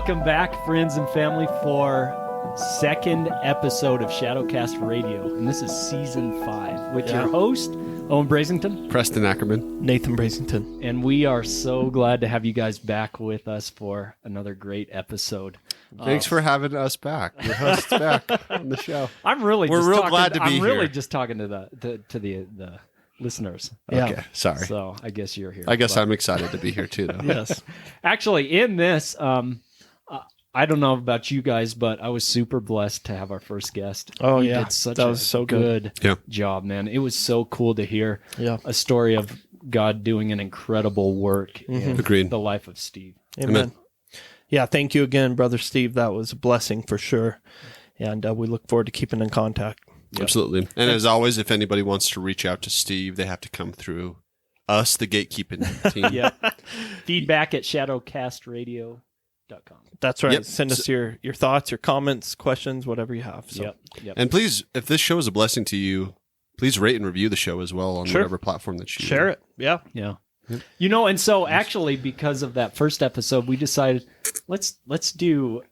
Welcome back, friends and family, for second episode of Shadowcast Radio. And this is season 5 with your host, Owen Brasington, Preston Ackerman, Nathan Brasington. And we are so glad to have you guys back with us for another great episode. Thanks for having us back. Your host's back on the show. We're glad to be here. I'm really just talking to the listeners. Yeah. Okay, sorry. So I guess you're here. I guess I'm excited to be here too, though. Yes. Actually, in this, I don't know about you guys, but I was super blessed to have our first guest. Oh, He yeah. did such That a was so good Yeah. job, man. It was so cool to hear Yeah. a story of God doing an incredible work in Agreed. the life of Steve. Amen. Yeah, thank you again, Brother Steve. That was a blessing for sure. And we look forward to keeping in contact. Absolutely. And as always, if anybody wants to reach out to Steve, they have to come through us, the gatekeeping team. Yeah. Feedback at shadowcastradio.com. That's right. Yep. Send us your thoughts, your comments, questions, whatever you have. So. Yep. And please, if this show is a blessing to you, please rate and review the show as well on Sure. whatever platform that you Share it. Yeah. Yeah. You know, and so actually because of that first episode, we decided let's do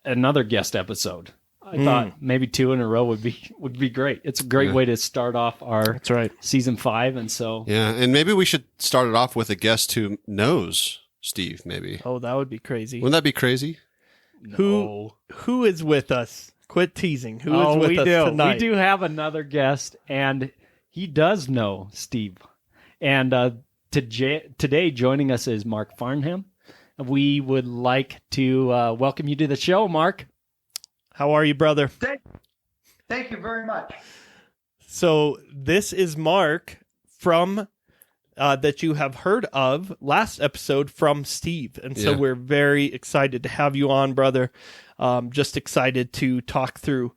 another guest episode. I thought maybe 2 in a row would be great. It's a great way to start off our That's right. season 5, and so Yeah, and maybe we should start it off with a guest who knows Steve, maybe. Oh, that would be crazy. Wouldn't that be crazy? Who is with us? Quit teasing. Who is with us tonight? We do have another guest, and he does know Steve. And today joining us is Mark Farnham. We would like to welcome you to the show, Mark. How are you, brother? Thank you very much. So this is Mark from that you have heard of last episode from Steve. And so we're very excited to have you on, brother. Just excited to talk through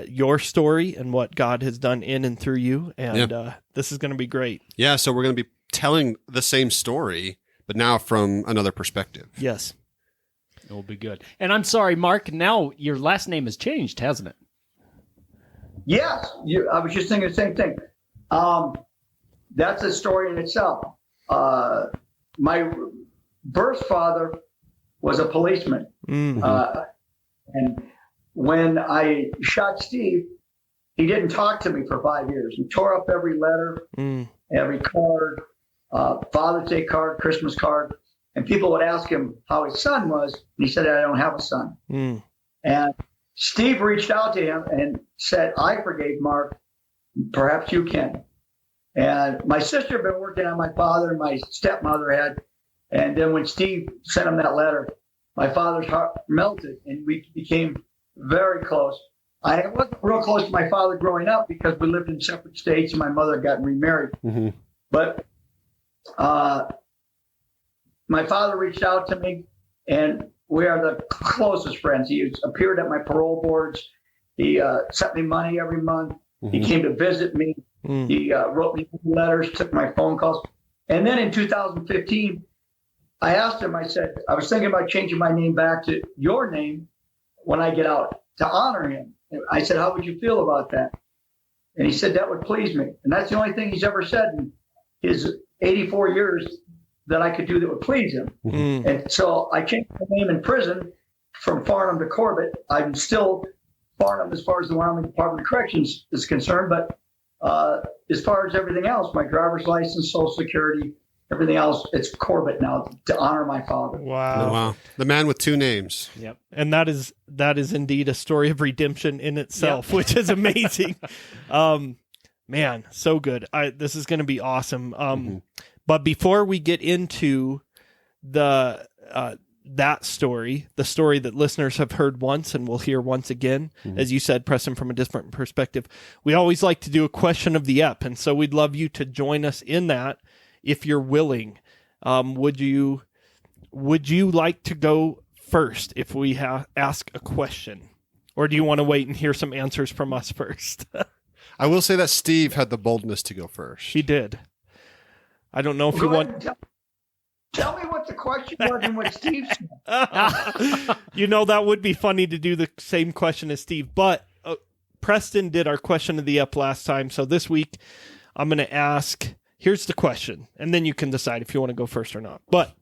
your story and what God has done in and through you. And this is going to be great. Yeah, so we're going to be telling the same story, but now from another perspective. Yes. It will be good. And I'm sorry, Mark, now your last name has changed, hasn't it? Yes, I was just thinking the same thing. That's a story in itself. My birth father was a policeman. Mm-hmm. And when I shot Steve, he didn't talk to me for 5 years. He tore up every letter, every card, Father's Day card, Christmas card. And people would ask him how his son was, and he said, I don't have a son. And Steve reached out to him and said, I forgave Mark. Perhaps you can. And my sister had been working on my father, and my stepmother had. And then when Steve sent him that letter, my father's heart melted, and we became very close. I wasn't real close to my father growing up because we lived in separate states, and my mother got remarried. But my father reached out to me, and we are the closest friends. He appeared at my parole boards. He sent me money every month. He came to visit me. He wrote me letters, took my phone calls. And then in 2015, I asked him, I said, I was thinking about changing my name back to your name when I get out to honor him. I said, how would you feel about that? And he said, that would please me. And that's the only thing he's ever said in his 84 years that I could do that would please him. And so I changed my name in prison from Farnham to Corbett. I'm still Farnham as far as the Wyoming Department of Corrections is concerned, but as far as everything else, my driver's license, Social Security, everything else, it's Corbett now to honor my father. Wow. Oh, wow. The man with 2 names. Yep. And that is indeed a story of redemption in itself, which is amazing. Man, so good. This is going to be awesome. But before we get into the that story, the story that listeners have heard once and will hear once again, as you said, Preston, from a different perspective, we always like to do a question of the ep, and so we'd love you to join us in that if you're willing. Would you like to go first if we ask a question, or do you want to wait and hear some answers from us first? I will say that Steve had the boldness to go first. He did. I don't know if you want. Tell me what the question was and what Steve said. You know, that would be funny to do the same question as Steve, but Preston did our question of the ep last time. So this week I'm going to ask, here's the question, and then you can decide if you want to go first or not. But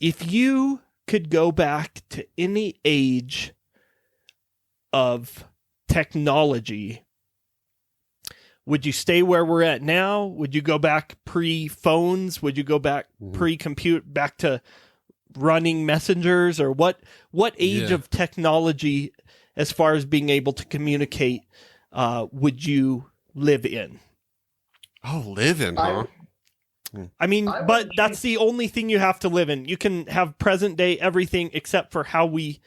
if you could go back to any age of technology, would you stay where we're at now? Would you go back pre-phones? Would you go back pre-compute, back to running messengers? Or what age of technology, as far as being able to communicate, would you live in? Oh, live in, huh? I mean, but that's the only thing you have to live in. You can have present day everything except for how we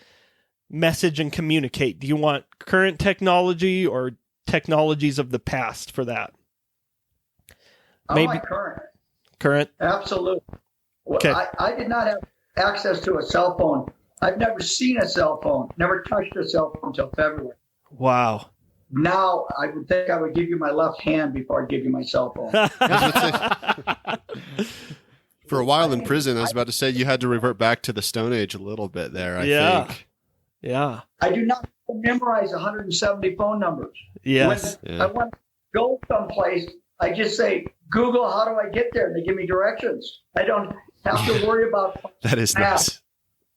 message and communicate. Do you want current technology or technologies of the past for that? Maybe current. Current? Absolutely. Well, Okay. I did not have access to a cell phone. I've never seen a cell phone, never touched a cell phone until February. Wow. Now, I would think I would give you my left hand before I give you my cell phone. For a while in prison, I was about to say you had to revert back to the Stone Age a little bit there, I think. Yeah. I do not memorize 170 phone numbers. Yes. When I want to go someplace, I just say, Google, how do I get there? And they give me directions. I don't have to worry about that is math.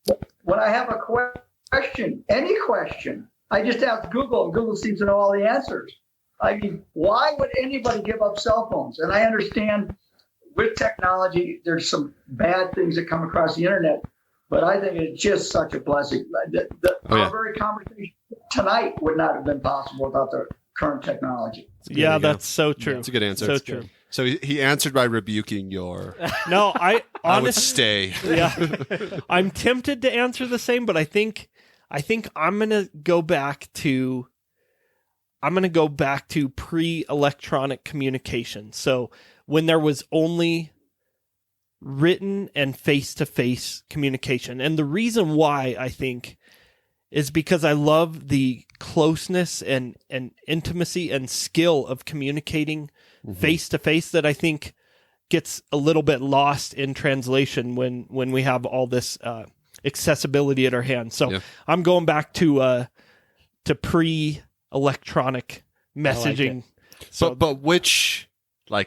nice. When I have a question, any question, I just ask Google, and Google seems to know all the answers. I mean, why would anybody give up cell phones? And I understand with technology, there's some bad things that come across the internet, but I think it's just such a blessing. Our very conversation tonight would not have been possible without the current technology. Yeah, that's so true. That's a good answer. So true. So he answered by rebuking your. No, I I would honestly stay. Yeah. I'm tempted to answer the same, but I think I'm going to go back to pre-electronic communication. So when there was only written and face-to-face communication. And the reason why, I think, is because I love the closeness and intimacy and skill of communicating face-to-face that I think gets a little bit lost in translation when we have all this accessibility at our hands. So I'm going back to pre-electronic messaging. So, but which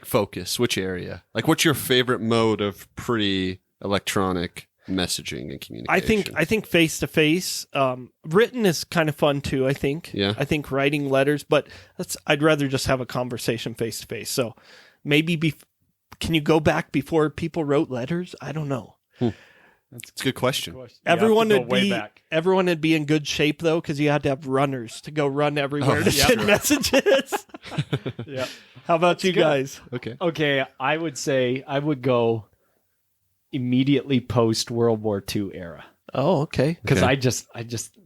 focus? Which area? What's your favorite mode of pre-electronic messaging and communication? I think face to face. Written is kind of fun too. I think. Yeah. I think writing letters, but I'd rather just have a conversation face to face. So maybe can you go back before people wrote letters? I don't know. That's a good question. Everyone would be in good shape though, because you had to have runners to go run everywhere to send messages. Yeah. How about you guys? Okay. I would say I would go immediately post World War II era. Oh, okay. Because I just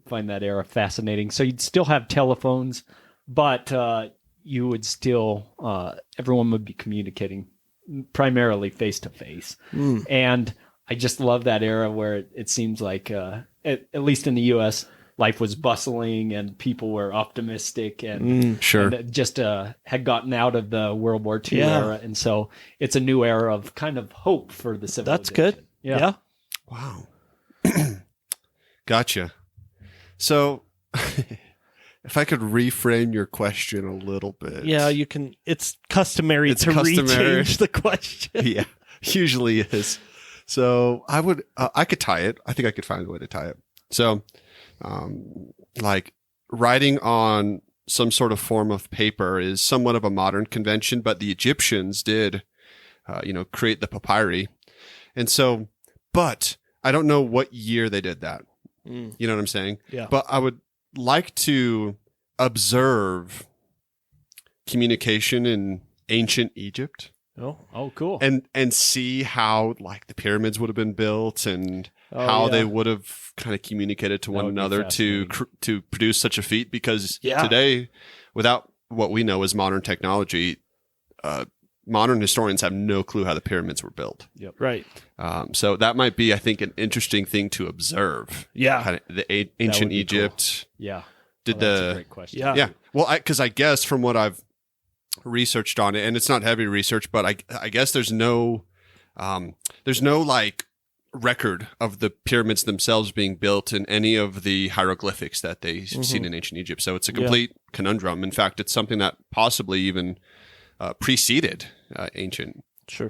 find that era fascinating. So you'd still have telephones, but you would still everyone would be communicating primarily face to face, and I just love that era where it seems like at least in the U.S. life was bustling and people were optimistic and and just had gotten out of the World War II era, and so it's a new era of kind of hope for the civilization. That's good. Yeah. Wow. Gotcha. So, if I could reframe your question a little bit. Yeah, you can. It's customary to rechange the question. Yeah, usually is. So I could tie it. I think I could find a way to tie it. So, writing on some sort of form of paper is somewhat of a modern convention, but the Egyptians did, create the papyri. And so, but I don't know what year they did that. You know what I'm saying? Yeah. But I would like to observe communication in ancient Egypt. Oh, cool. And see how the pyramids would have been built and how they would have kind of communicated to one another to produce such a feat. Because today, without what we know as modern technology, modern historians have no clue how the pyramids were built. Yep. Right. So that might be, I think, an interesting thing to observe. Yeah. Kind of the ancient Egypt. Cool. Yeah. That's a great question. Yeah. Well, because I guess from what I've researched on it, and it's not heavy research, but I guess there's no record of the pyramids themselves being built in any of the hieroglyphics that they've seen in ancient Egypt. So it's a complete conundrum. In fact, it's something that possibly even preceded ancient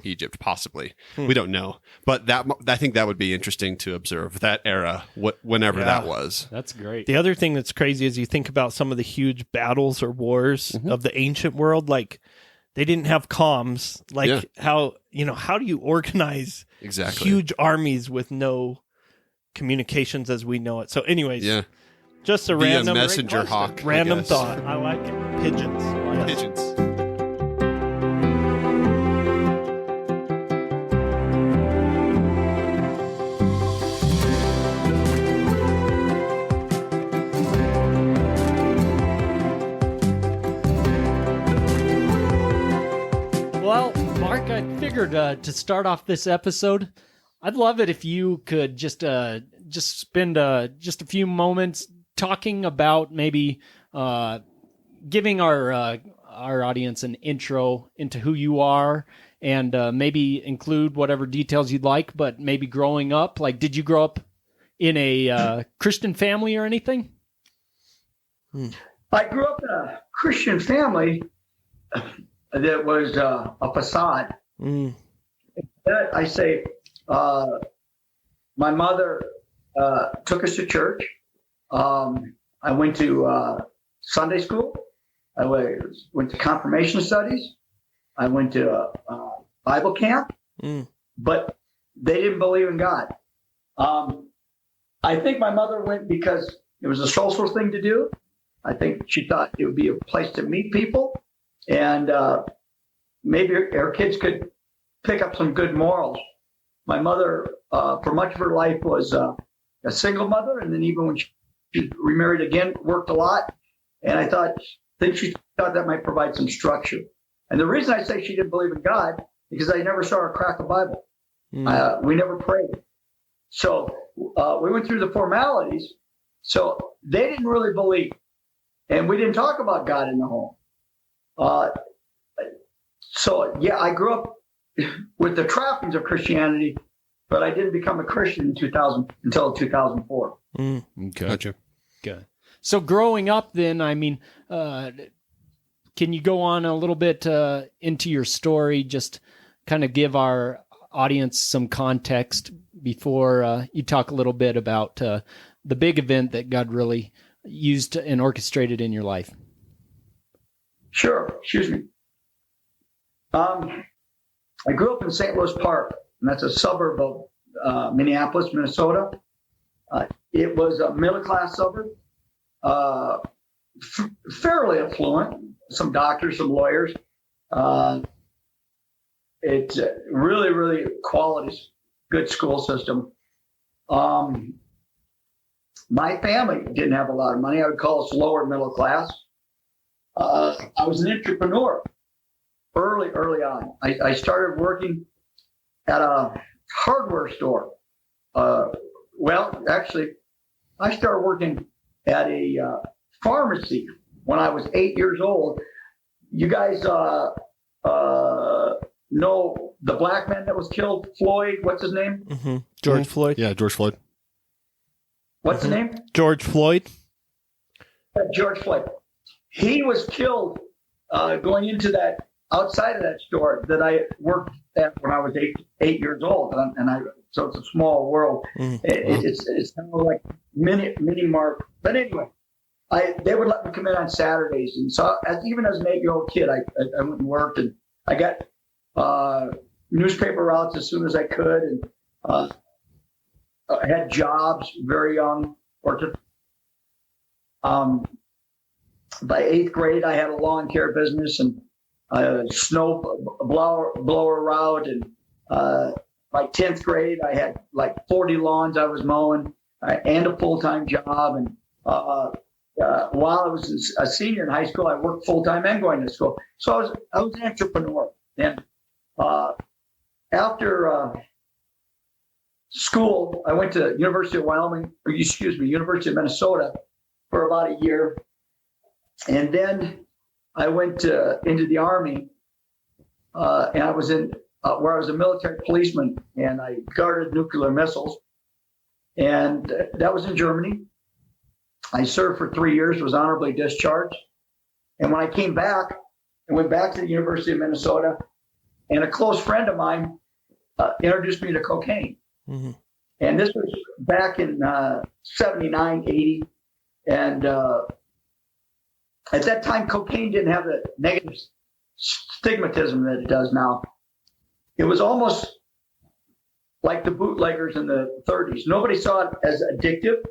Egypt, possibly. We don't know. But I think that would be interesting to observe, that era, whenever that was. That's great. The other thing that's crazy is you think about some of the huge battles or wars of the ancient world, like they didn't have comms. Like how do you organize huge armies with no communications as we know it? So anyways, just a random messenger hawk. Random thought. I like it. Pigeons. Pigeons. Well, Mark, I figured to start off this episode, I'd love it if you could just spend just a few moments talking about maybe giving our audience an intro into who you are, and maybe include whatever details you'd like. But maybe growing up, like, did you grow up in a Christian family or anything? I grew up in a Christian family that was a facade. That I say, my mother took us to church. I went to Sunday school. I went to confirmation studies. I went to Bible camp, but they didn't believe in God. I think my mother went because it was a social thing to do. I think she thought it would be a place to meet people, and maybe her kids could pick up some good morals. My mother, for much of her life, was a single mother, and then even when she remarried again, worked a lot. And I think she thought that might provide some structure. And the reason I say she didn't believe in God, because I never saw her crack a Bible. We never prayed. So we went through the formalities. So they didn't really believe. And we didn't talk about God in the home. So, I grew up with the trappings of Christianity, but I didn't become a Christian until 2004. Gotcha. Good. So growing up then, I mean, can you go on a little bit into your story, just kind of give our audience some context before you talk a little bit about the big event that God really used and orchestrated in your life? Sure. Excuse me. I grew up in St. Louis Park, and that's a suburb of Minneapolis, Minnesota. It was a middle-class suburb, fairly affluent, some doctors, some lawyers. It's a really, really quality, good school system. My family didn't have a lot of money. I would call us lower middle class. I was an entrepreneur early on. I started working at a hardware store. Actually, I started working at a pharmacy when I was 8 years old. You guys know the black man that was killed, Floyd? What's his name? George Floyd. Yeah, George Floyd. What's the name? George Floyd. George Floyd. He was killed going into that outside of that store that I worked at when I was eight years old, so it's a small world. It's kind of like mini Mark. But anyway, they would let me come in on Saturdays, and so even as an 8-year-old kid, I went and worked, and I got newspaper routes as soon as I could, and I had jobs very young. By 8th grade, I had a lawn care business and snow blower route, and by 10th grade, I had like 40 lawns I was mowing and a full-time job. And while I was a senior in high school, I worked full-time and going to school. So I was an entrepreneur. And after school, I went to University of Minnesota for about a year. And then I went into the Army, and I was where I was a military policeman, and I guarded nuclear missiles. And that was in Germany. I served for 3 years, was honorably discharged. And when I came back and went back to the University of Minnesota, And a close friend of mine introduced me to cocaine. Mm-hmm. And this was back in 79, 80. And at that time, cocaine didn't have the negative stigmatism that it does now. It was almost like the bootleggers in the 30s. Nobody saw it as addictive.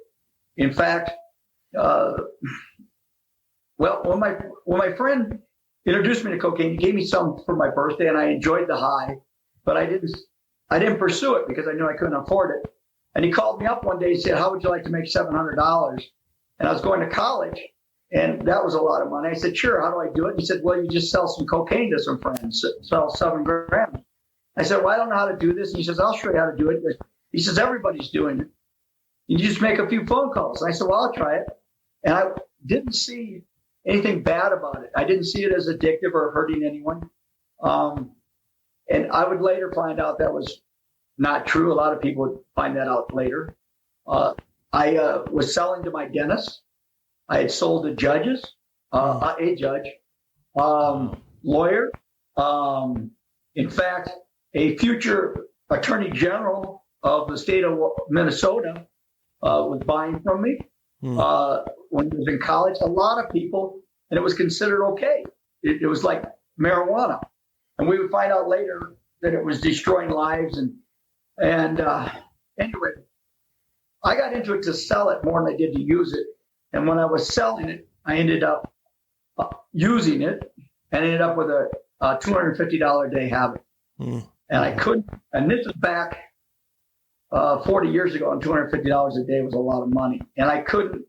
In fact, when my friend introduced me to cocaine, he gave me some for my birthday, and I enjoyed the high, but I didn't pursue it because I knew I couldn't afford it. And he called me up one day and said, "How would you like to make $700?" And I was going to college, and that was a lot of money. I said, "Sure, how do I do it?" And he said, "Well, you just sell some cocaine to some friends, sell 7 grams." I said, "Well, I don't know how to do this." And he says, "I'll show you how to do it." He says, "Everybody's doing it. You just make a few phone calls." And I said, "Well, I'll try it." And I didn't see anything bad about it. I didn't see it as addictive or hurting anyone. And I would later find out that was not true. A lot of people would find that out later. I was selling to my dentist. I had sold to judges, a judge, lawyer. In fact, a future attorney general of the state of Minnesota was buying from me when I was in college. A lot of people, and it was considered okay. It was like marijuana. And we would find out later that it was destroying lives. And anyway, I got into it to sell it more than I did to use it. And when I was selling it, I ended up using it and ended up with a $250 a day habit. And I couldn't, and this is back 40 years ago, and $250 a day was a lot of money. And I couldn't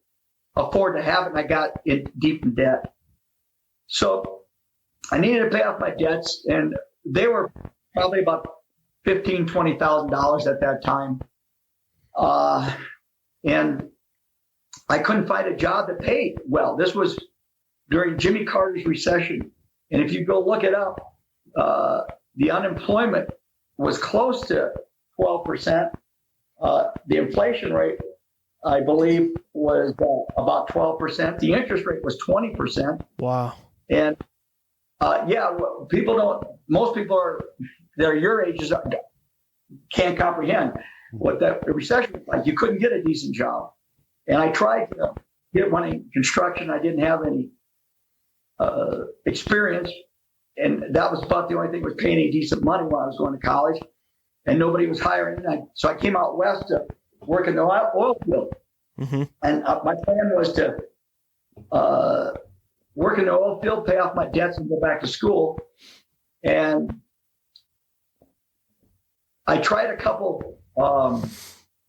afford to have it, and I got deep in debt. So I needed to pay off my debts, and they were probably about $15,000, $20,000 at that time. And I couldn't find a job that paid well. This was during Jimmy Carter's recession. And if you go look it up, the unemployment was close to 12%. The inflation rate, I believe, was about 12%. The interest rate was 20%. Wow. And most people that are your age can't comprehend what that recession was like. You couldn't get a decent job. And I tried to get one in construction. I didn't have any experience. And that was about the only thing that was paying any decent money while I was going to college. And nobody was hiring. So I came out west to work in the oil field. Mm-hmm. And my plan was to work in the oil field, pay off my debts, and go back to school. And I tried a couple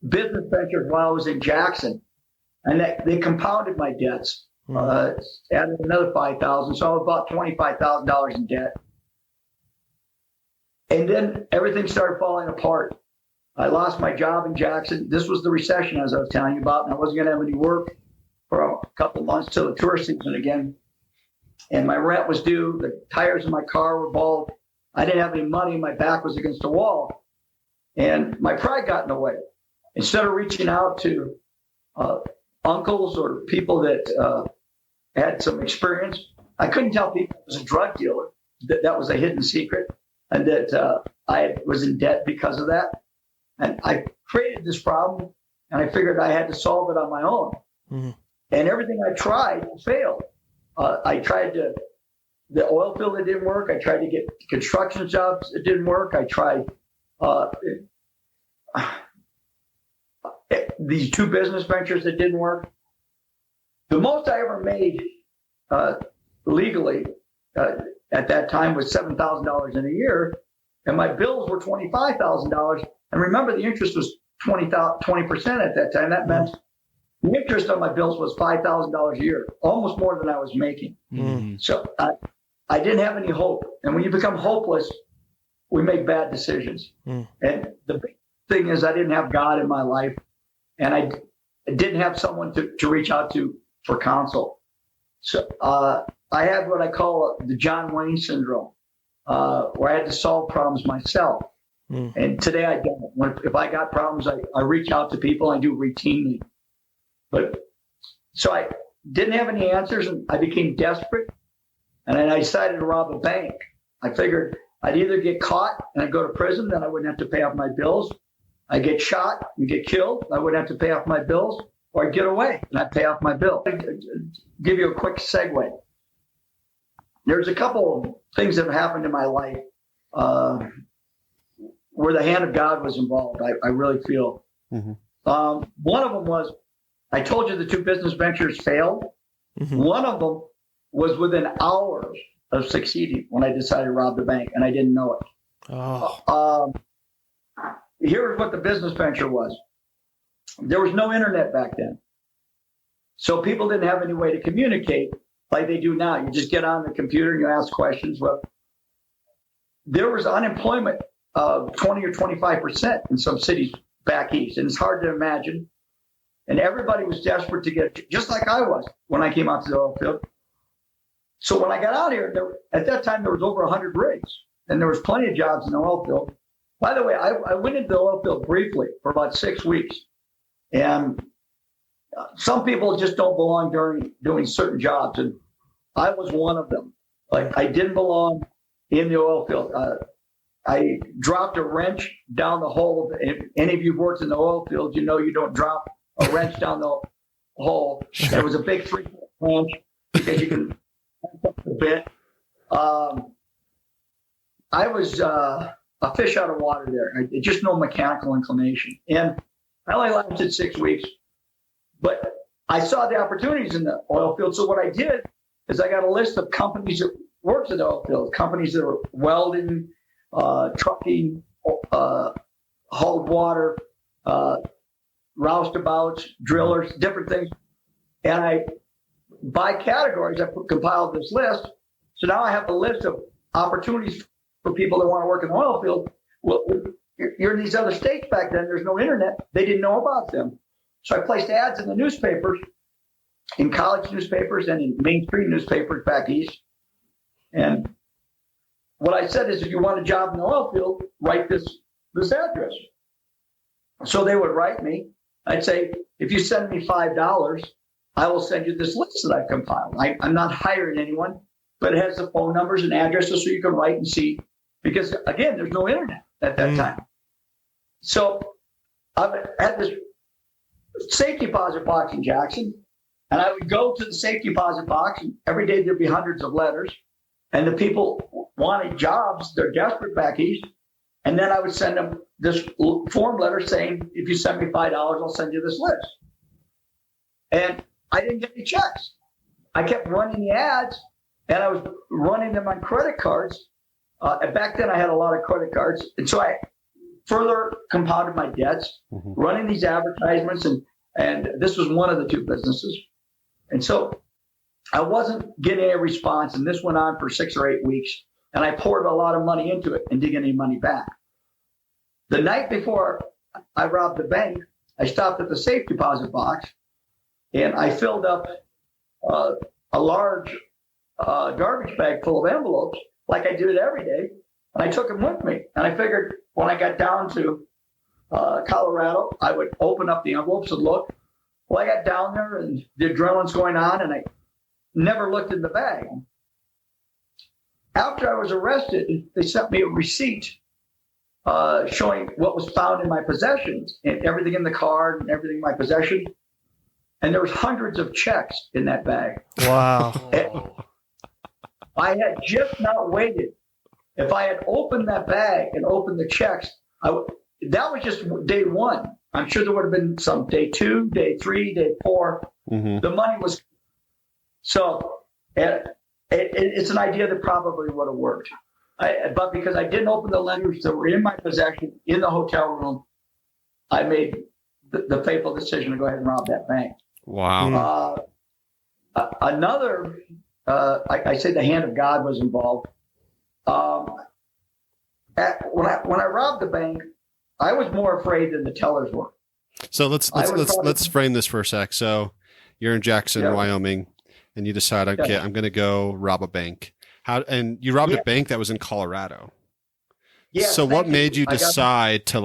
business ventures while I was in Jackson, and they compounded my debts. Added another $5,000, so I was about $25,000 in debt. And then everything started falling apart. I lost my job in Jackson. This was the recession, as I was telling you about, and I wasn't going to have any work for a couple of months till the tourist season again. And my rent was due. The tires in my car were bald. I didn't have any money. My back was against the wall. And my pride got in the way. Instead of reaching out to uncles or people that had some experience, I couldn't tell people I was a drug dealer. That was a hidden secret, and that I was in debt because of that. And I created this problem, and I figured I had to solve it on my own. Mm-hmm. And everything I tried failed. I tried the oil field, it didn't work. I tried to get construction jobs, it didn't work. I tried these 2 business ventures, that didn't work. The most I ever made legally at that time was $7,000 in a year, and my bills were $25,000. And remember, the interest was 20% at that time. That meant the interest on my bills was $5,000 a year, almost more than I was making. Mm-hmm. So I didn't have any hope. And when you become hopeless, we make bad decisions. Mm. And the big thing is, I didn't have God in my life, and I didn't have someone to reach out to for counsel. So I had what I call the John Wayne syndrome, where I had to solve problems myself. Mm. And today I don't. If I got problems, I reach out to people. I do routinely. But so I didn't have any answers, and I became desperate. And then I decided to rob a bank. I figured I'd either get caught and I'd go to prison, then I wouldn't have to pay off my bills. I'd get shot and get killed, I wouldn't have to pay off my bills, or I'd get away and I'd pay off my bill. I'll give you a quick segue. There's a couple of things that have happened in my life where the hand of God was involved, I really feel. Mm-hmm. One of them was, I told you the 2 business ventures failed. Mm-hmm. One of them was within hours of succeeding when I decided to rob the bank, and I didn't know it. Oh. Here's what the business venture was. There was no internet back then. So people didn't have any way to communicate like they do now. You just get on the computer and you ask questions. Well, there was unemployment of 20 or 25% in some cities back east, and it's hard to imagine. And everybody was desperate to get, just like I was when I came out to the oil field. So when I got out here, at that time, there was over 100 rigs, and there was plenty of jobs in the oil field. By the way, I went into the oil field briefly for about 6 weeks. And some people just don't belong during doing certain jobs. And I was one of them. Like, I didn't belong in the oil field. I dropped a wrench down the hole. If any of you worked in the oil field, you know you don't drop a wrench down the hole. Sure. There was a big 3-foot wrench because you can a bit. I was a fish out of water there. Just no mechanical inclination. And I only lasted 6 weeks, but I saw the opportunities in the oil field. So what I did is I got a list of companies that worked in the oil field, companies that were welding, trucking, hauled water, roustabouts, drillers, different things. And by categories, I compiled this list. So now I have a list of opportunities for people that want to work in the oil field. Well, you're in these other states back then. There's no internet. They didn't know about them. So I placed ads in the newspapers, in college newspapers and in mainstream newspapers back east. And what I said is, if you want a job in the oil field, write this address. So they would write me. I'd say, if you send me $5, I will send you this list that I've compiled. I'm not hiring anyone, but it has the phone numbers and addresses so you can write and see. Because, again, there's no internet at that time. So I had this safety deposit box in Jackson, and I would go to the safety deposit box, and every day there'd be hundreds of letters, and the people wanted jobs. They're desperate back east. And then I would send them this form letter saying, if you send me $5, I'll send you this list. And I didn't get any checks. I kept running the ads, and I was running them on credit cards. And back then I had a lot of credit cards. And so I further compounded my debts, running these advertisements. And this was one of the 2 businesses. And so I wasn't getting a response. And this went on for 6 or 8 weeks. And I poured a lot of money into it and didn't get any money back. The night before I robbed the bank, I stopped at the safe deposit box, and I filled up a large garbage bag full of envelopes, like I do it every day, and I took them with me. And I figured when I got down to Colorado, I would open up the envelopes and look. Well, I got down there, and the adrenaline's going on, and I never looked in the bag. After I was arrested, they sent me a receipt showing what was found in my possessions, and everything in the car and everything in my possession. And there was hundreds of checks in that bag. Wow. I had just not waited. If I had opened that bag and opened the checks, that was just day 1. I'm sure there would have been some day 2, day 3, day 4. The money was. So it's an idea that probably would have worked. But because I didn't open the letters that were in my possession in the hotel room, I made the fateful decision to go ahead and rob that bank. Wow. Another, I say the hand of God was involved. When I robbed the bank, I was more afraid than the tellers were. So let's frame this for a sec. So you're in Jackson, Wyoming, and you decide, okay, I'm going to go rob a bank. And you robbed a bank that was in Colorado. Yeah. So what made you decide to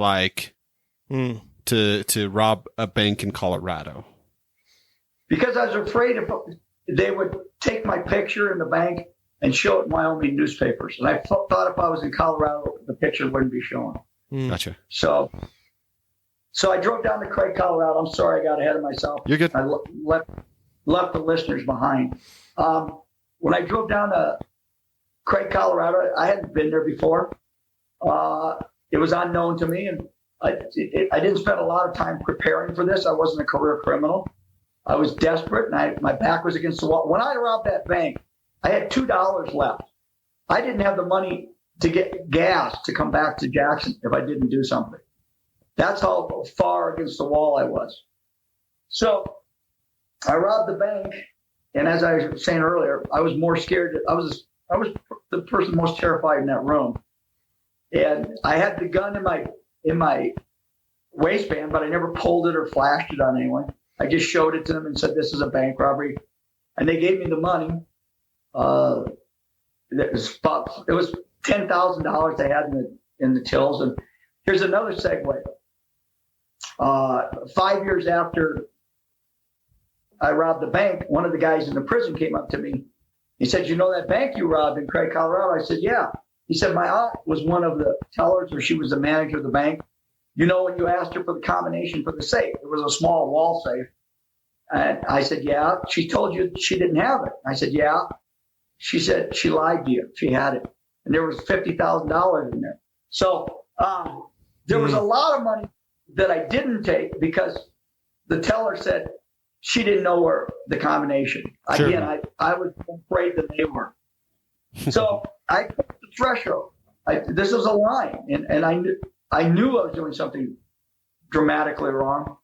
rob a bank in Colorado? Because I was afraid if they would take my picture in the bank and show it in Wyoming newspapers. And I thought if I was in Colorado, the picture wouldn't be shown. Gotcha. So I drove down to Craig, Colorado. I'm sorry I got ahead of myself. You're good. I left the listeners behind. When I drove down to Craig, Colorado, I hadn't been there before. It was unknown to me, and I didn't spend a lot of time preparing for this. I wasn't a career criminal. I was desperate, and my back was against the wall. When I robbed that bank, I had $2 left. I didn't have the money to get gas to come back to Jackson if I didn't do something. That's how far against the wall I was. So I robbed the bank, and as I was saying earlier, I was more scared. I was the person most terrified in that room, and I had the gun in my waistband, but I never pulled it or flashed it on anyone. I just showed it to them and said, "This is a bank robbery," and they gave me the money. It was $10,000 they had in the tills. And here's another segue. 5 years after I robbed the bank, one of the guys in the prison came up to me. He said, "You know that bank you robbed in Craig, Colorado?" I said, "Yeah." He said, "My aunt was one of the tellers, or she was the manager of the bank. You know, when you asked her for the combination for the safe, it was a small wall safe." And I said, "Yeah." "She told you she didn't have it." I said, "Yeah." She said, "She lied to you. She had it." And there was $50,000 in there. So there was a lot of money that I didn't take because the teller said she didn't know where the combination. Sure. Again, I was afraid that they were. So I put the threshold. This was a line, and I knew I was doing something dramatically wrong.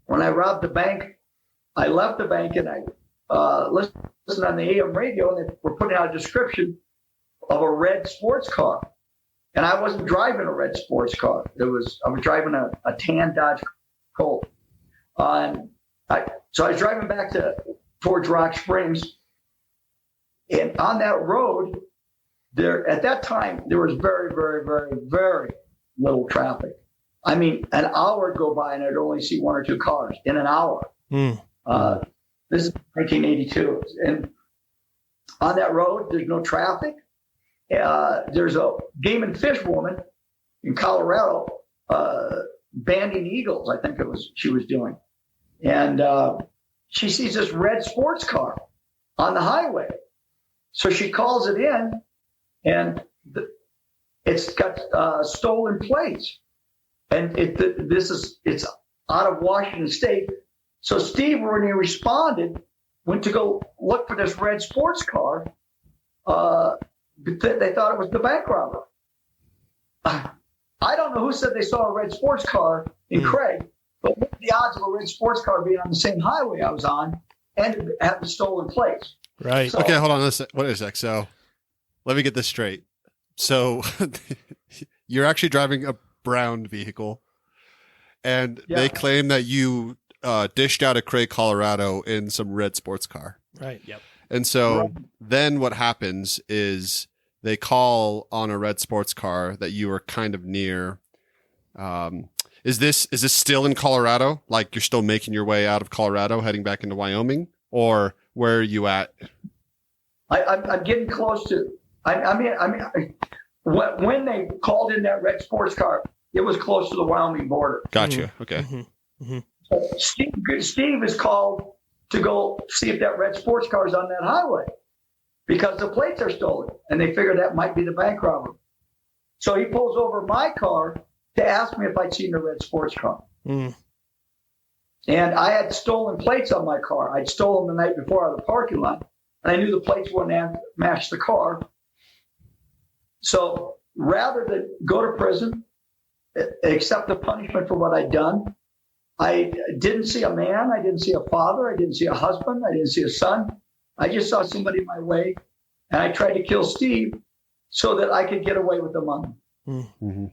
When I robbed the bank, I left the bank and I listened on the AM radio, and they were putting out a description of a red sports car. And I wasn't driving a red sports car. I was driving a tan Dodge Colt. So I was driving back towards Rock Springs. And on that road, at that time, there was very, very, very, very little traffic. I mean, an hour would go by and I'd only see one or two cars in an hour. This is 1982. And on that road, there's no traffic. There's a game and fish woman in Colorado banding eagles, I think she was doing. And she sees this red sports car on the highway. So she calls it in, and it's got stolen plates. And it's out of Washington State. So Steve, when he responded, went to go look for this red sports car. They thought it was the bank robber. I don't know who said they saw a red sports car in Craig, but what are the odds of a red sports car being on the same highway I was on and have the stolen plates? Right. So, okay, hold on. What is that? So let me get this straight. So you're actually driving a brown vehicle, and they claim that you dished out of Craig, Colorado in some red sports car. Right. Yep. And so then what happens is they call on a red sports car that you were kind of near. Is this still in Colorado? Like you're still making your way out of Colorado, heading back into Wyoming, or where are you at? I'm getting close to. I mean, when they called in that red sports car, it was close to the Wyoming border. Gotcha. Okay. So Steve is called to go see if that red sports car is on that highway because the plates are stolen, and they figure that might be the bank robber. So he pulls over my car to ask me if I'd seen the red sports car. And I had stolen plates on my car. I'd stolen them the night before out of the parking lot, and I knew the plates wouldn't match the car. So rather than go to prison, accept the punishment for what I'd done, I didn't see a man. I didn't see a father. I didn't see a husband. I didn't see a son. I just saw somebody my way, and I tried to kill Steve so that I could get away with the money.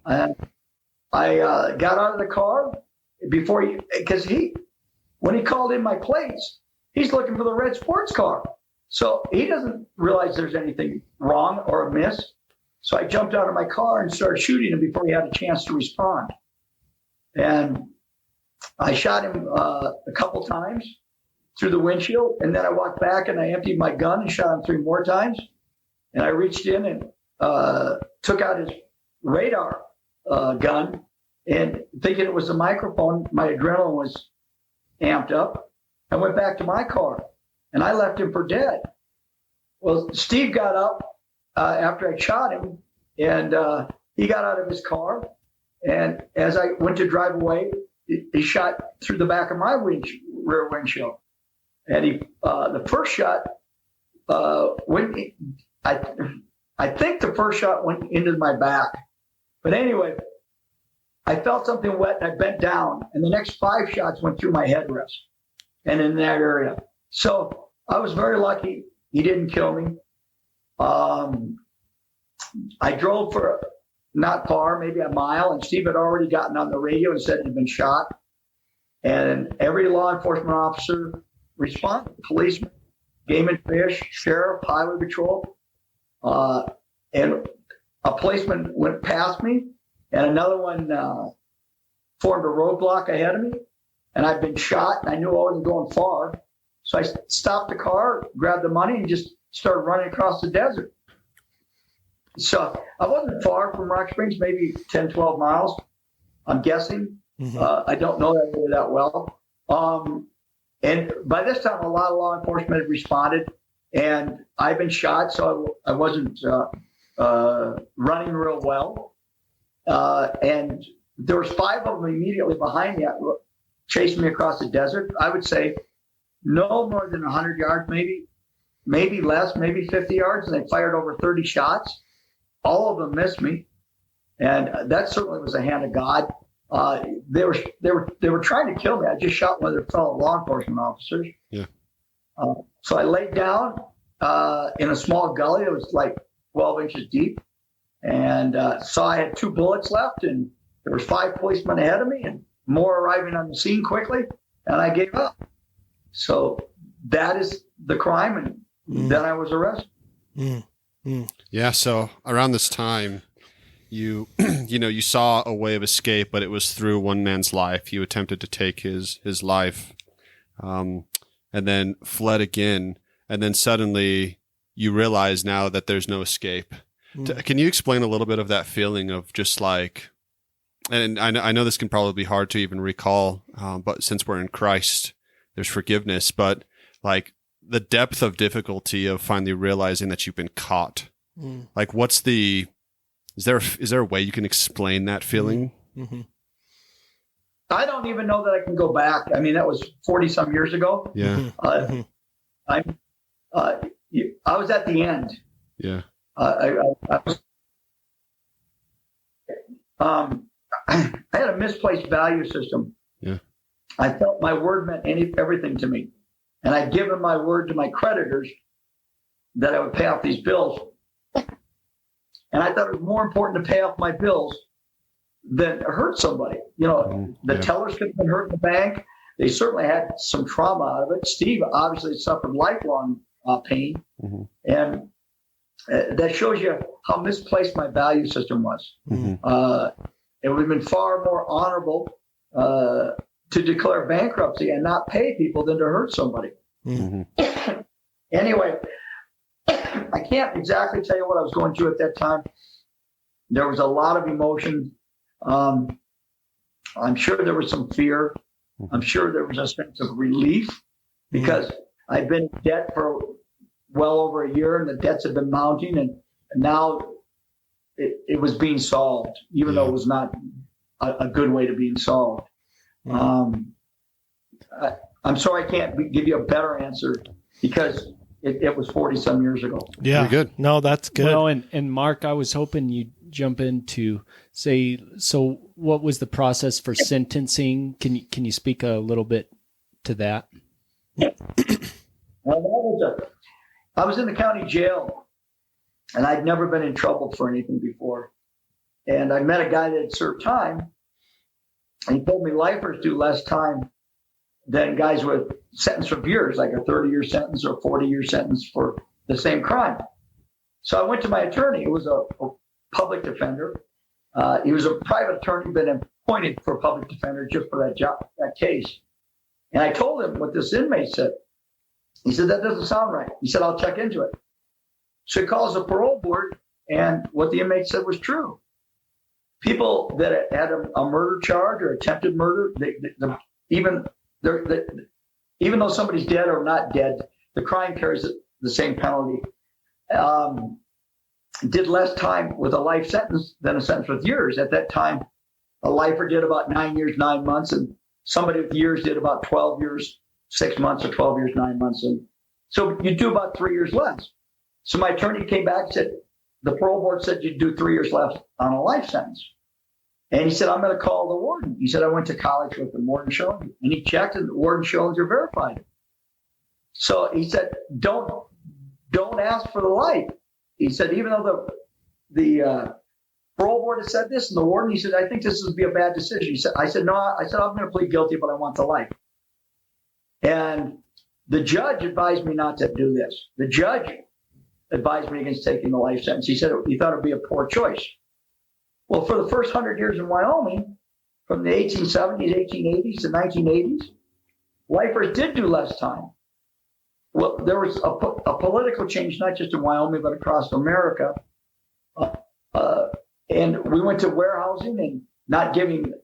And I got out of the car because when he called in my plates, he's looking for the red sports car. So he doesn't realize there's anything wrong or amiss. So I jumped out of my car and started shooting him before he had a chance to respond. And I shot him a couple times through the windshield, and then I walked back and I emptied my gun and shot him 3 more times. and I reached in and took out his radar gun, and thinking it was a microphone, my adrenaline was amped up. I went back to my car, and I left him for dead. Well, Steve got up after I shot him, and he got out of his car, and as I went to drive away, he shot through the back of my rear windshield. And the first shot went. I think the first shot went into my back, but anyway, I felt something wet and I bent down, and the next 5 shots went through my headrest and in that area. So I was very lucky he didn't kill me. I drove for not far, maybe a mile, and Steve had already gotten on the radio and said he'd been shot. And every law enforcement officer responded, policeman, game and fish, sheriff, highway patrol. And a policeman went past me, and another one formed a roadblock ahead of me. And I'd been shot, and I knew I wasn't going far. So I stopped the car, grabbed the money, and just started running across the desert. So I wasn't far from Rock Springs, maybe 10, 12 miles, I'm guessing. I don't know that area that well. And by this time, a lot of law enforcement had responded, and I'd been shot, so I wasn't running real well. And there was 5 of them immediately behind me, chasing me across the desert. I would say no more than 100 yards, maybe less, maybe 50 yards, and they fired over 30 shots. All of them missed me, and that certainly was a hand of God. They were trying to kill me. I just shot one of their fellow law enforcement officers. Yeah. So I laid down in a small gully. It was like 12 inches deep, and saw I had 2 bullets left, and there was 5 policemen ahead of me, and more arriving on the scene quickly, and I gave up. So that is the crime, and then I was arrested. Yeah. So around this time, you saw a way of escape, but it was through one man's life. You attempted to take his life, and then fled again. And then suddenly you realize now that there's no escape. Can you explain a little bit of that feeling of just like, and I know this can probably be hard to even recall, but since we're in Christ, there's forgiveness, but like the depth of difficulty of finally realizing that you've been caught. Like is there a way you can explain that feeling? I don't even know that I can go back. I mean, that was 40 some years ago. Yeah. I was at the end. Yeah. I had a misplaced value system. Yeah. I felt my word meant everything to me. And I'd given my word to my creditors that I would pay off these bills. And I thought it was more important to pay off my bills than hurt somebody. The tellers could have been hurt in the bank. They certainly had some trauma out of it. Steve obviously suffered lifelong pain. And that shows you how misplaced my value system was. It would have been far more honorable to declare bankruptcy and not pay people than to hurt somebody. Anyway, I can't exactly tell you what I was going through at that time. There was a lot of emotion. I'm sure there was some fear. I'm sure there was a sense of relief because I'd been in debt for well over a year, and the debts had been mounting, and now it was being solved, even though it was not a good way to being solved. I'm sorry I can't give you a better answer because it was 40 some years ago. Yeah. Very good. No, that's good. Well, and Mark, I was hoping you'd jump in to say, so what was the process for sentencing? Can you speak a little bit to that? Well, I was in the county jail, and I'd never been in trouble for anything before. And I met a guy that had served time, and he told me lifers do less time than guys with sentenced for years, like a 30-year sentence or 40-year sentence for the same crime. So I went to my attorney. He was a public defender. He was a private attorney, been appointed for public defender just for that case. And I told him what this inmate said. He said, that doesn't sound right. He said, I'll check into it. So he calls the parole board, and what the inmate said was true. People that had a murder charge or attempted murder, even though somebody's dead or not dead, the crime carries the same penalty. Did less time with a life sentence than a sentence with years. At that time, a lifer did about 9 years, 9 months, and somebody with years did about 12 years, 6 months, or 12 years, 9 months. And so you do about 3 years less. So my attorney came back and said, the parole board said you'd do 3 years left on a life sentence. And he said, I'm going to call the warden. He said, I went to college with the warden showing. And he checked, and the warden showings are verified. So he said, don't ask for the life. He said, even though the parole board has said this, and the warden, he said, I think this would be a bad decision. I said, I'm going to plead guilty, but I want the life. And the judge advised me not to do this. The judge advised me against taking the life sentence. He said he thought it would be a poor choice. Well, for the first 100 years in Wyoming, from the 1870s, 1880s to 1980s, lifers did do less time. Well, there was a political change, not just in Wyoming, but across America. And we went to warehousing and not giving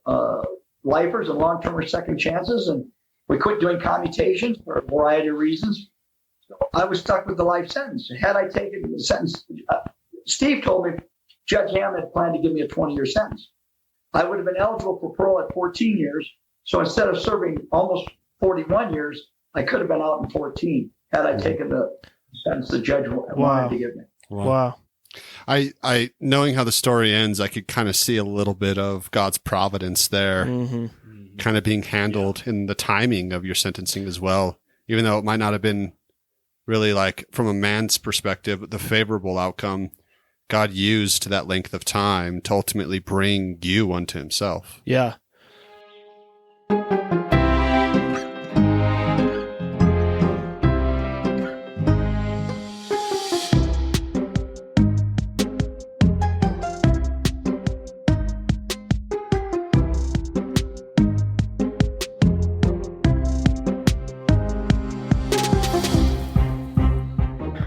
lifers and long-termers second chances. And we quit doing commutations for a variety of reasons. So I was stuck with the life sentence. Had I taken the sentence, Steve told me Judge Hamm had planned to give me a 20-year sentence. I would have been eligible for parole at 14 years. So instead of serving almost 41 years, I could have been out in 14 had I taken the sentence the judge wanted to give me. Wow. I knowing how the story ends, I could kind of see a little bit of God's providence there, kind of being handled in the timing of your sentencing as well, even though it might not have been really like from a man's perspective, the favorable outcome. God used that length of time to ultimately bring you unto himself. Yeah.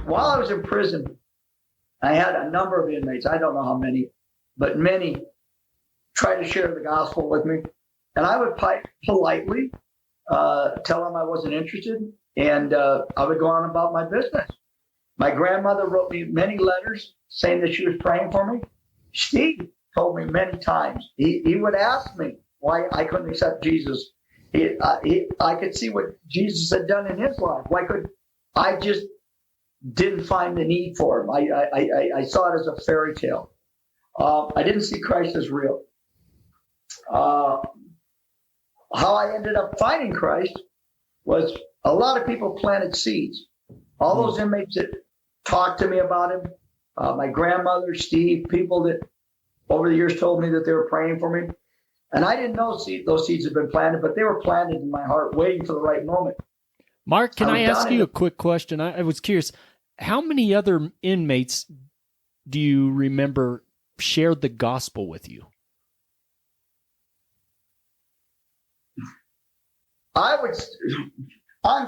While I was in prison, I had a number of inmates, I don't know how many, but many tried to share the gospel with me. And I would politely tell them I wasn't interested, and I would go on about my business. My grandmother wrote me many letters saying that she was praying for me. Steve told me many times. He would ask me why I couldn't accept Jesus. I could see what Jesus had done in his life. Why could I just didn't find the need for him. I saw it as a fairy tale. I didn't see Christ as real. How I ended up finding Christ was a lot of people planted seeds. All those inmates that talked to me about him, my grandmother, Steve, people that over the years told me that they were praying for me. And I didn't know those seeds had been planted, but they were planted in my heart, waiting for the right moment. Mark, can I ask you a quick question? I was curious. How many other inmates do you remember shared the gospel with you? I'm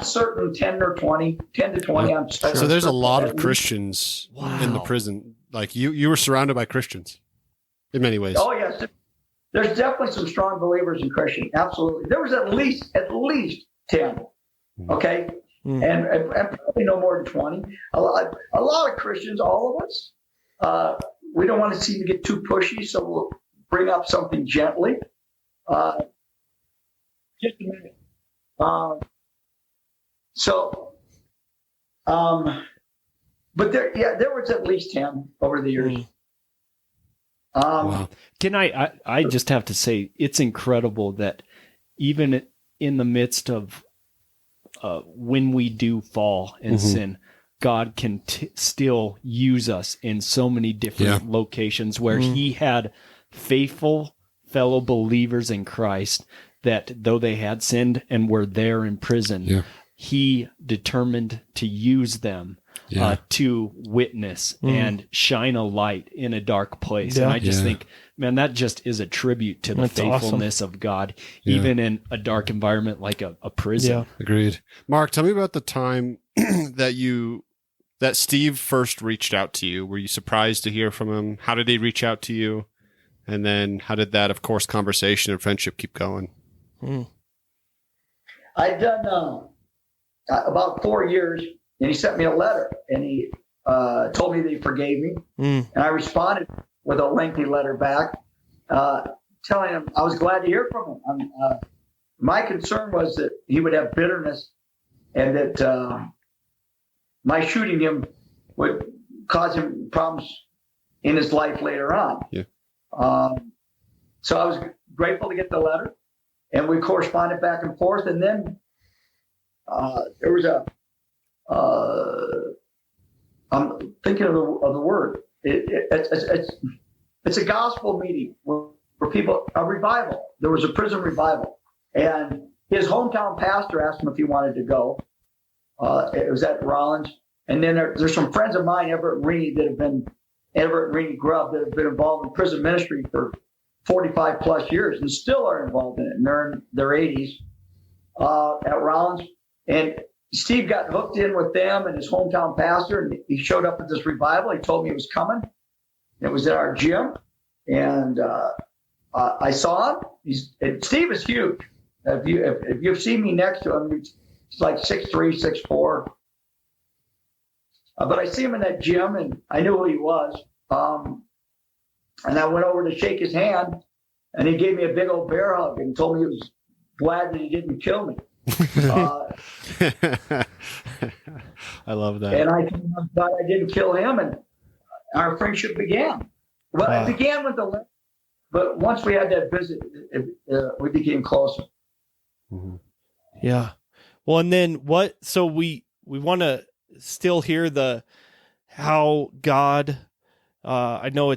certain 10 to 20. I'm so there's a lot of Christians in the prison. Like you were surrounded by Christians in many ways. Oh, yes. There's definitely some strong believers in Christian. Absolutely. There was at least 10. Okay. And probably no more than 20. A lot of Christians, all of us, we don't want to seem to get too pushy, so we'll bring up something gently. Just a minute. But there was at least 10 over the years. Wow. Can I just have to say, it's incredible that even in the midst of when we do fall and sin, God can still use us in so many different locations where he had faithful fellow believers in Christ that though they had sinned and were there in prison, he determined to use them to witness and shine a light in a dark place. And I just think, man, that just is a tribute to the faithfulness of God, even in a dark environment like a prison. Agreed. Mark, tell me about the time that you that Steve first reached out to you? Were you surprised to hear from him? How did he reach out to you? And then how did that, of course, conversation and friendship keep going? I'd done about 4 years, and he sent me a letter, and he told me that he forgave me. And I responded with a lengthy letter back, telling him I was glad to hear from him. My concern was that he would have bitterness, and that my shooting him would cause him problems in his life later on. Yeah. So I was grateful to get the letter, and we corresponded back and forth. And then there was I'm thinking of the word. It's a gospel meeting where people, a revival. There was a prison revival, and his hometown pastor asked him if he wanted to go. It was at Rollins, and then there's some friends of mine, Everett Reedy Grubb, that have been involved in prison ministry for 45 plus years and still are involved in it. And they're in their 80s at Rollins. And Steve got hooked in with them and his hometown pastor, and he showed up at this revival. He told me he was coming. It was at our gym, and I saw him. Steve is huge. If you've seen me next to him, he's like 6'3", 6'4". But I see him in that gym, and I knew who he was. And I went over to shake his hand, and he gave me a big old bear hug and told me he was glad that he didn't kill me. I love that. And I told him I'm glad I didn't kill him, and our friendship began. Well, it began with the letter, but once we had that visit, we became closer. Mm-hmm. Yeah. Well, and then what? So we want to still hear how God. I know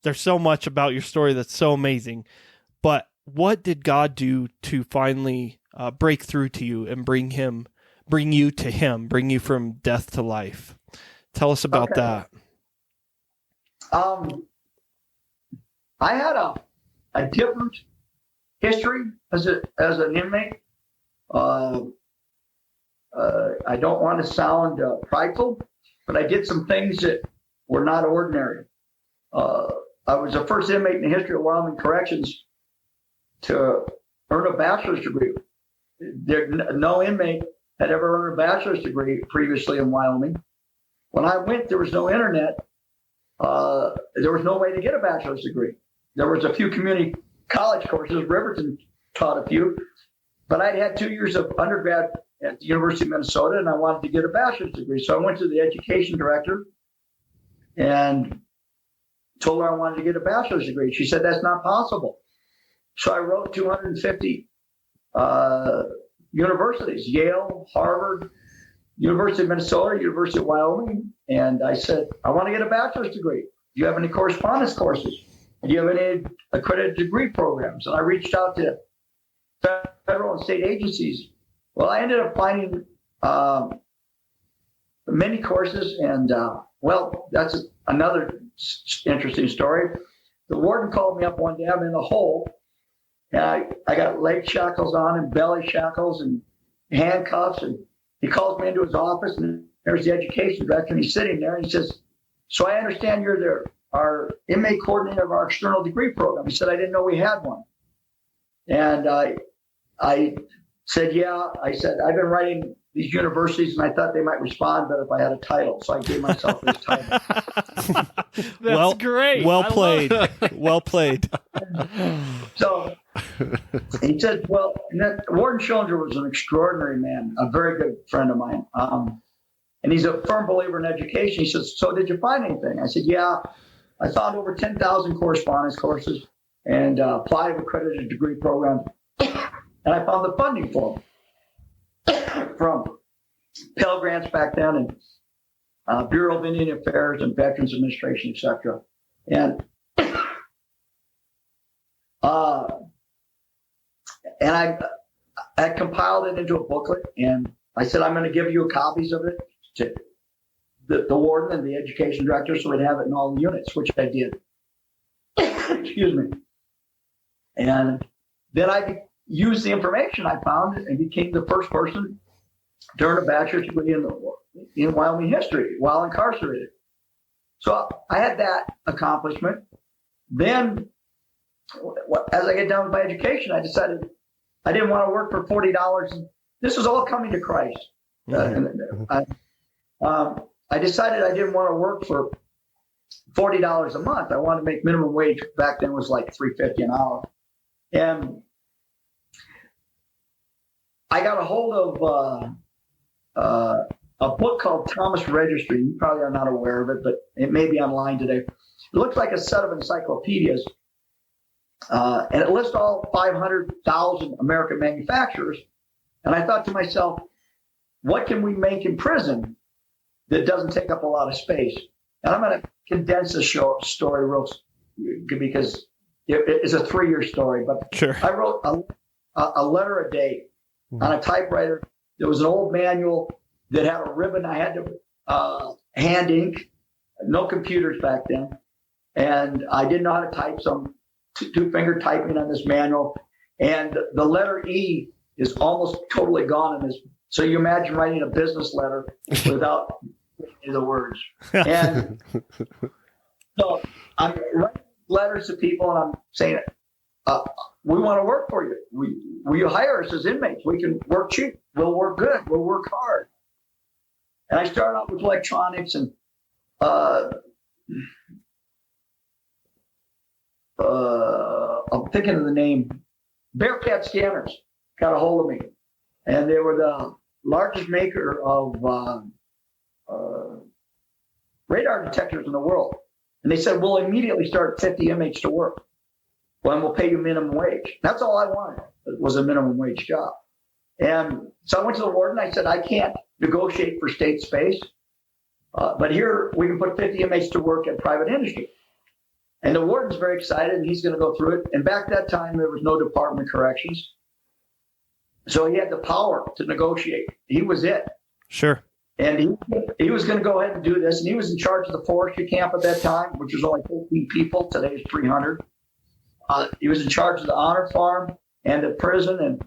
there's so much about your story that's so amazing, but what did God do to finally break through to you and bring you to him, bring you from death to life? Tell us about that. I had a different history as an inmate. I don't want to sound prideful, but I did some things that were not ordinary. I was the first inmate in the history of Wyoming Corrections to earn a bachelor's degree. No inmate had ever earned a bachelor's degree previously in Wyoming. When I went, there was no internet. There was no way to get a bachelor's degree. There was a few community college courses. Riverton taught a few, but I'd had 2 years of undergrad at the University of Minnesota, and I wanted to get a bachelor's degree. So I went to the education director and told her I wanted to get a bachelor's degree. She said, that's not possible. So I wrote 250 universities, Yale, Harvard, University of Minnesota, University of Wyoming. And I said, I want to get a bachelor's degree. Do you have any correspondence courses? Do you have any accredited degree programs? And I reached out to federal and state agencies. Well, I ended up finding many courses, and that's another interesting story. The warden called me up one day. I'm in the hole, and I got leg shackles on and belly shackles and handcuffs, and he calls me into his office, and there's the education director, and he's sitting there, and he says, so I understand you're our inmate coordinator of our external degree program. He said, I didn't know we had one. And I said, yeah. I said, I've been writing these universities, and I thought they might respond better if I had a title. So I gave myself this title. That's great. Well played. Well played. So he said, well, Warden Schillinger was an extraordinary man, a very good friend of mine. And he's a firm believer in education. He says, so did you find anything? I said, yeah. I found over 10,000 correspondence courses and applied accredited degree programs. And I found the funding for them from Pell Grants back then and Bureau of Indian Affairs and Veterans Administration, etc. And I compiled it into a booklet, and I said, I'm going to give you copies of it to the warden and the education director so we'd have it in all the units, which I did. Excuse me. And then I used the information I found and became the first person to earn a bachelor's degree in Wyoming history while incarcerated. So I had that accomplishment. Then, as I get done with my education, I decided I didn't want to work for $40. This was all coming to Christ. I decided I didn't want to work for $40 a month. I wanted to make minimum wage. Back then was like $3.50 an hour. And I got a hold of a book called Thomas Registry. You probably are not aware of it, but it may be online today. It looks like a set of encyclopedias, and it lists all 500,000 American manufacturers. And I thought to myself, what can we make in prison that doesn't take up a lot of space? And I'm going to condense the story real because it's a 3-year story. But sure. I wrote a letter a day on a typewriter. There was an old manual that had a ribbon. I had to hand ink, no computers back then. And I didn't know how to type, some two-finger typing on this manual. And the letter E is almost totally gone in this. So you imagine writing a business letter without the words. And so I'm writing letters to people and I'm saying, we want to work for you. Will you hire us as inmates? We can work cheap. We'll work good. We'll work hard. And I started out with electronics and I'm thinking of the name. Bearcat Scanners got a hold of me. And they were the largest maker of radar detectors in the world. And they said, we'll immediately start 50 inmates to work. Well, and we'll pay you minimum wage. That's all I wanted, was a minimum wage job. And so I went to the warden. I said, I can't negotiate for state space, but here we can put 50 inmates to work at private industry. And the warden's very excited, and he's going to go through it. And back that time, there was no Department of Corrections. So he had the power to negotiate. He was it. Sure. And he was going to go ahead and do this. And he was in charge of the forestry camp at that time, which was only 14 people. Today it's 300. He was in charge of the honor farm and the prison. And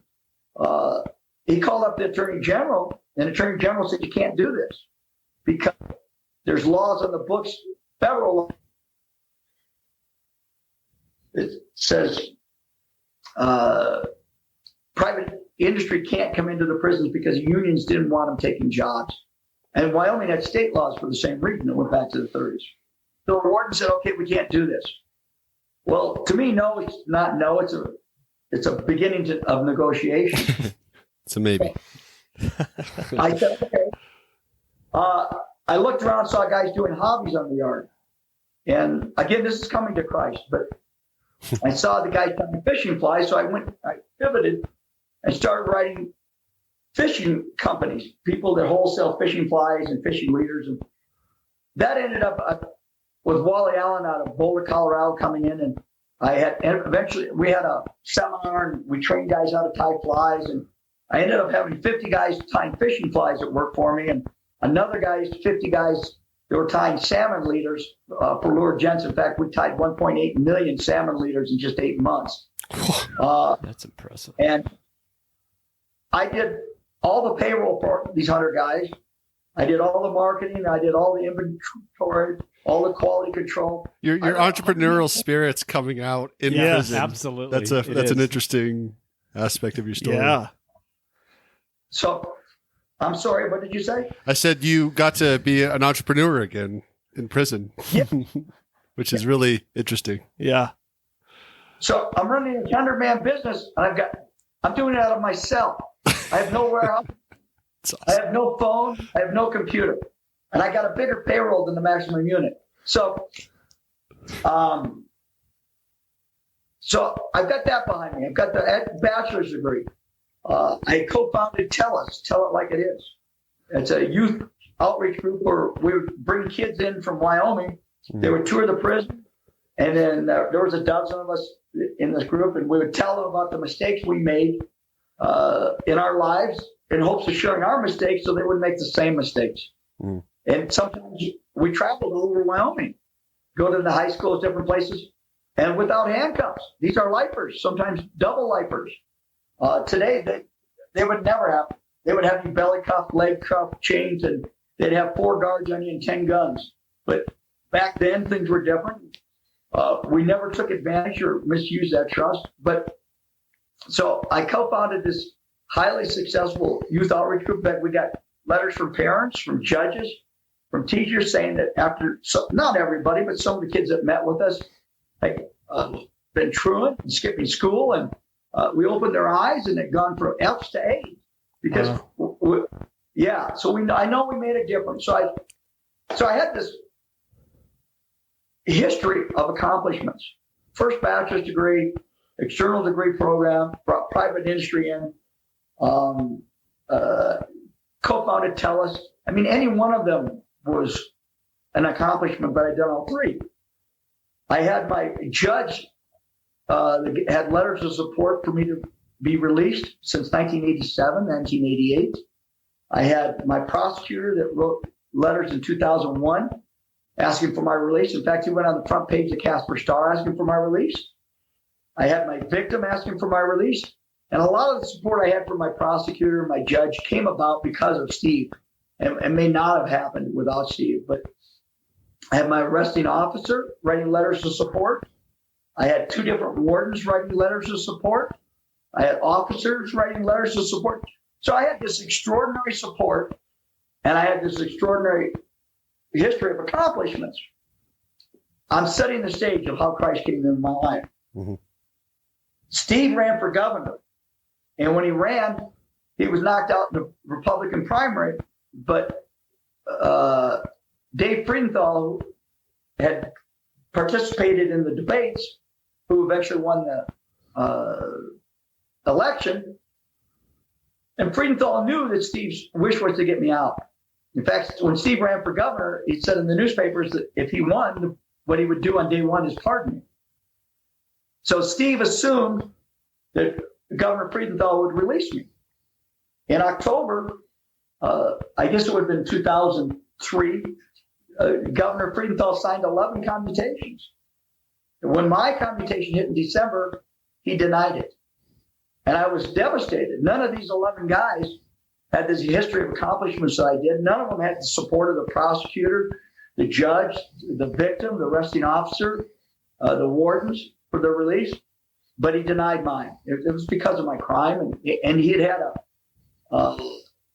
he called up the attorney general, and the attorney general said, you can't do this because there's laws on the books, federal law. It says private industry can't come into the prisons because unions didn't want them taking jobs. And Wyoming had state laws for the same reason. It went back to the 30s. So the warden said, okay, we can't do this. Well, to me, no, it's not no. It's a beginning of negotiation. It's a maybe. I said, okay. I looked around and saw guys doing hobbies on the yard. And again, this is coming to Christ, but I saw the guys tying fishing flies, so I pivoted and started writing fishing companies, people that wholesale fishing flies and fishing leaders. And that ended up with Wally Allen out of Boulder, Colorado coming in. And eventually we had a seminar and we trained guys how to tie flies. And I ended up having 50 guys tying fishing flies that worked for me. And 50 guys that were tying salmon leaders for lure gents. In fact, we tied 1.8 million salmon leaders in just 8 months. That's impressive. And I did all the payroll for these 100 guys. I did all the marketing. I did all the inventory, all the quality control. Your entrepreneurial spirit's coming out in prison. Absolutely. That's an interesting aspect of your story. Yeah. So, I'm sorry, what did you say? I said you got to be an entrepreneur again in prison, which is really interesting. Yeah. So I'm running a 100-man business, and I'm doing it out of my cell. I have no warehouse. Awesome. I have no phone. I have no computer, and I got a bigger payroll than the maximum unit. So I've got that behind me. I've got the bachelor's degree. I co-founded Tell It Like It Is. It's a youth outreach group where we would bring kids in from Wyoming. They would tour the prison, and then there was a dozen of us in this group, and we would tell them about the mistakes we made in our lives in hopes of sharing our mistakes so they wouldn't make the same mistakes. And sometimes we traveled all over Wyoming, go to the high schools, different places, and without handcuffs. These are lifers, sometimes double lifers. Today, they would never have they would have you belly cuff, leg cuff, chains, and they'd have 4 guards on you and 10 guns. But back then, things were different. We never took advantage or misused that trust. But so I co-founded this highly successful youth outreach group that we got letters from parents, from judges, from teachers saying that after, not everybody, but some of the kids that met with us had been truant and skipping school, and we opened their eyes and had gone from F's to A's because, I know we made a difference. So I had this history of accomplishments. First bachelor's degree, external degree program, brought private industry in, co-founded TELUS. I mean, any one of them was an accomplishment, but I'd done all 3. I had my judge had letters of support for me to be released since 1987, 1988. I had my prosecutor that wrote letters in 2001 asking for my release. In fact, he went on the front page of Casper Star asking for my release. I had my victim asking for my release. And a lot of the support I had from my prosecutor and my judge came about because of Steve, and may not have happened without Steve. But I had my arresting officer writing letters of support. I had 2 different wardens writing letters of support. I had officers writing letters of support. So I had this extraordinary support, and I had this extraordinary history of accomplishments. I'm setting the stage of how Christ came into my life. Mm-hmm. Steve ran for governor, and when he ran, he was knocked out in the Republican primary, but Dave Friedenthal, who had participated in the debates, who eventually won the election, and Friedenthal knew that Steve's wish was to get me out. In fact, when Steve ran for governor, he said in the newspapers that if he won, what he would do on day 1 is pardon me. So Steve assumed that Governor Friedenthal would release me. In October, I guess it would have been 2003, Governor Friedenthal signed 11 commutations. When my commutation hit in December, he denied it. And I was devastated. None of these 11 guys had this history of accomplishments that I did. None of them had the support of the prosecutor, the judge, the victim, the arresting officer, the wardens for their release. But he denied mine. It was because of my crime. And he had a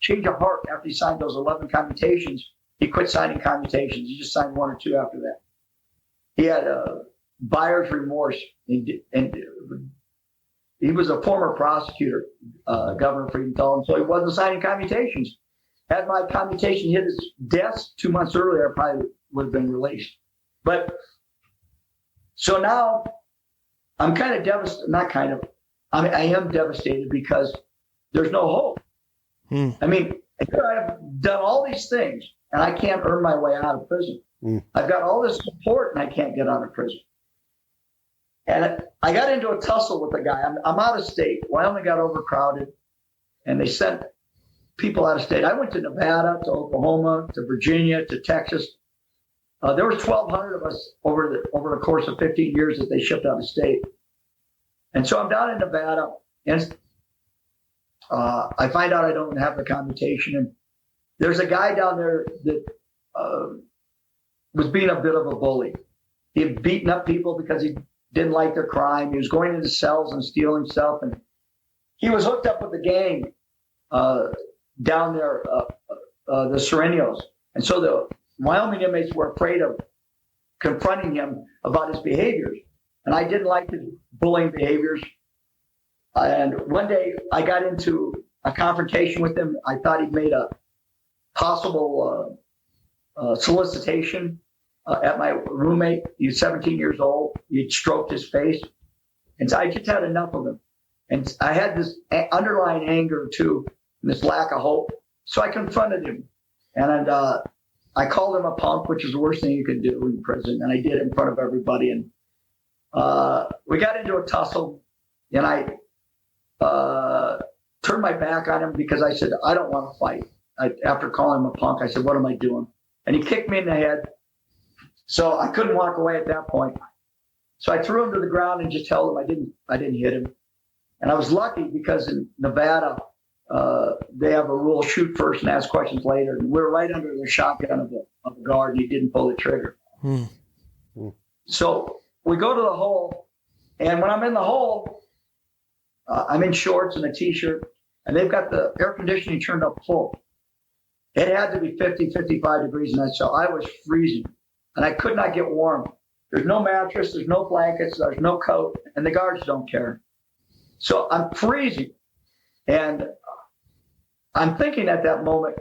change of heart after he signed those 11 commutations. He quit signing commutations. He just signed 1 or 2 after that. He had buyer's remorse. And he was a former prosecutor, Governor Friedenthal, and so he wasn't signing commutations. Had my commutation hit his desk 2 months earlier, I probably would have been released. But so now I'm kind of devastated, not kind of, I am devastated because there's no hope. I mean, I've done all these things and I can't earn my way out of prison. I've got all this support and I can't get out of prison. And I got into a tussle with a guy. I'm out of state. Wyoming got overcrowded, and they sent people out of state. I went to Nevada, to Oklahoma, to Virginia, to Texas. There was 1,200 of us over the course of 15 years that they shipped out of state. And so I'm down in Nevada, and I find out I don't have the commutation. And there's a guy down there that was being a bit of a bully. He had beaten up people because he didn't like their crime. He was going into cells and stealing stuff. And he was hooked up with the gang down there, the Serenios. And so the Wyoming inmates were afraid of confronting him about his behaviors. And I didn't like his bullying behaviors. And one day I got into a confrontation with him. I thought he'd made a possible solicitation at my roommate. He was 17 years old. He'd stroked his face. And so I just had enough of him. And I had this underlying anger too, and this lack of hope. So I confronted him. And I called him a punk, which is the worst thing you can do in prison. And I did it in front of everybody. And we got into a tussle. And I turned my back on him because I said, I don't want to fight. After calling him a punk, I said, what am I doing? And he kicked me in the head. So I couldn't walk away at that point. So I threw him to the ground and just held him. I didn't hit him. And I was lucky because in Nevada, they have a rule: shoot first and ask questions later. And we're right under the shotgun of the guard, and he didn't pull the trigger. So we go to the hole, and when I'm in the hole, I'm in shorts and a t-shirt, and they've got the air conditioning turned up full. It had to be 50, 55 degrees in that cell. I was freezing, and I could not get warm. There's no mattress, there's no blankets, there's no coat, and the guards don't care. So I'm freezing, and I'm thinking at that moment,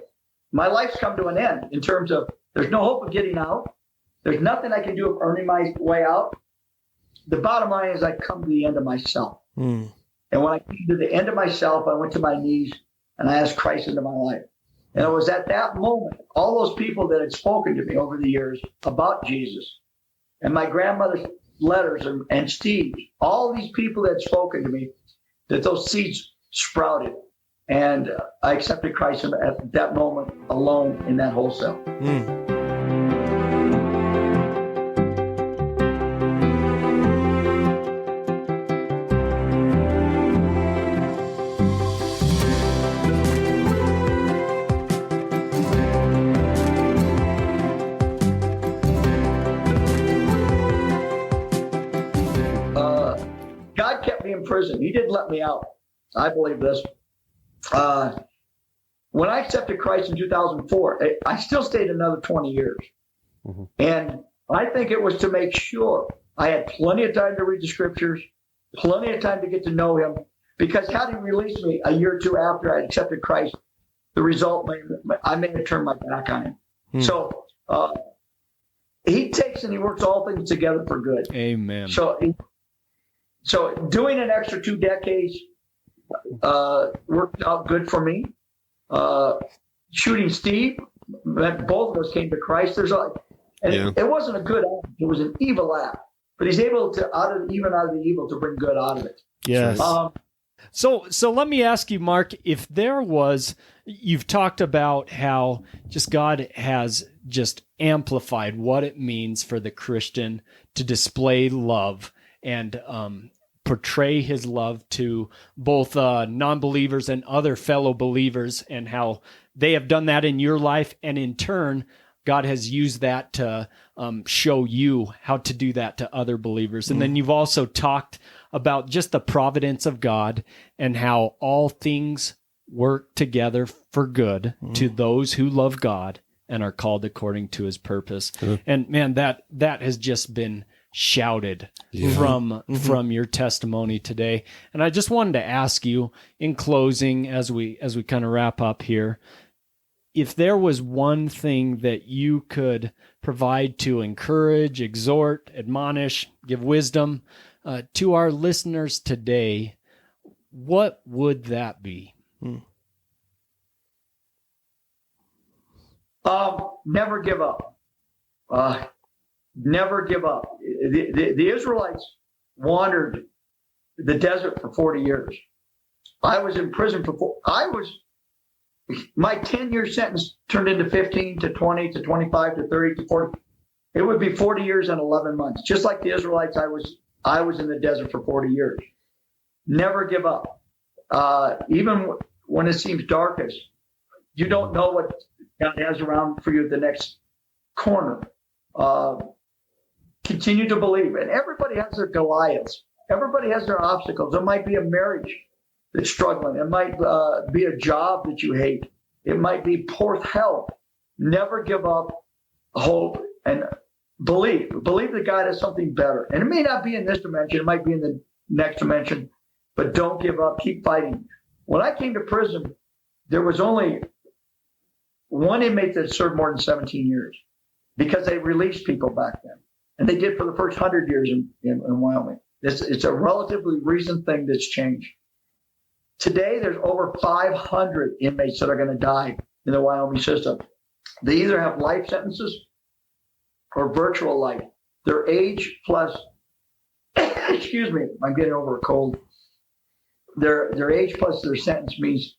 my life's come to an end in terms of there's no hope of getting out. There's nothing I can do of earning my way out. The bottom line is I come to the end of myself. And when I came to the end of myself, I went to my knees and I asked Christ into my life. And it was at that moment, all those people that had spoken to me over the years about Jesus, and my grandmother's letters and Steve, all these people that had spoken to me, that those seeds sprouted. And I accepted Christ at that moment alone in that whole cell. God kept me in prison. He didn't let me out. I believe this. When I accepted Christ in 2004, I still stayed another 20 years. And I think it was to make sure I had plenty of time to read the scriptures, plenty of time to get to know him, because had he released me a year or two after I accepted Christ, the result, I may have turned my back on him. So he takes and he works all things together for good. Amen. So doing an extra 2 decades worked out good for me. Shooting Steve meant both of us came to Christ. It wasn't a good act; it was an evil act. But he's able to, out of the evil, to bring good out of it. Yes. So let me ask you, Mark, if there was, you've talked about how just God has just amplified what it means for the Christian to display love and portray his love to both non-believers and other fellow believers, and how they have done that in your life, and in turn, God has used that to show you how to do that to other believers. And then you've also talked about just the providence of God and how all things work together for good to those who love God and are called according to his purpose. And man, that has just been shouted from your testimony today. And I just wanted to ask you in closing, as we kind of wrap up here, if there was one thing that you could provide to encourage, exhort, admonish, give wisdom to our listeners today, what would that be? Never give up. Never give up. The Israelites wandered the desert for 40 years. I was in prison my 10-year sentence turned into 15 to 20 to 25 to 30 to 40. It would be 40 years and 11 months. Just like the Israelites, I was in the desert for 40 years. Never give up. Even when it seems darkest, you don't know what God has around for you at the next corner. Continue to believe. And everybody has their Goliaths. Everybody has their obstacles. It might be a marriage that's struggling. It might be a job that you hate. It might be poor health. Never give up hope and believe. Believe that God has something better. And it may not be in this dimension. It might be in the next dimension. But don't give up. Keep fighting. When I came to prison, there was only one inmate that served more than 17 years because they released people back then. And they did for the first 100 years in Wyoming. It's a relatively recent thing that's changed. Today, there's over 500 inmates that are going to die in the Wyoming system. They either have life sentences or virtual life. Their age plus, excuse me, I'm getting over a cold. Their age plus their sentence means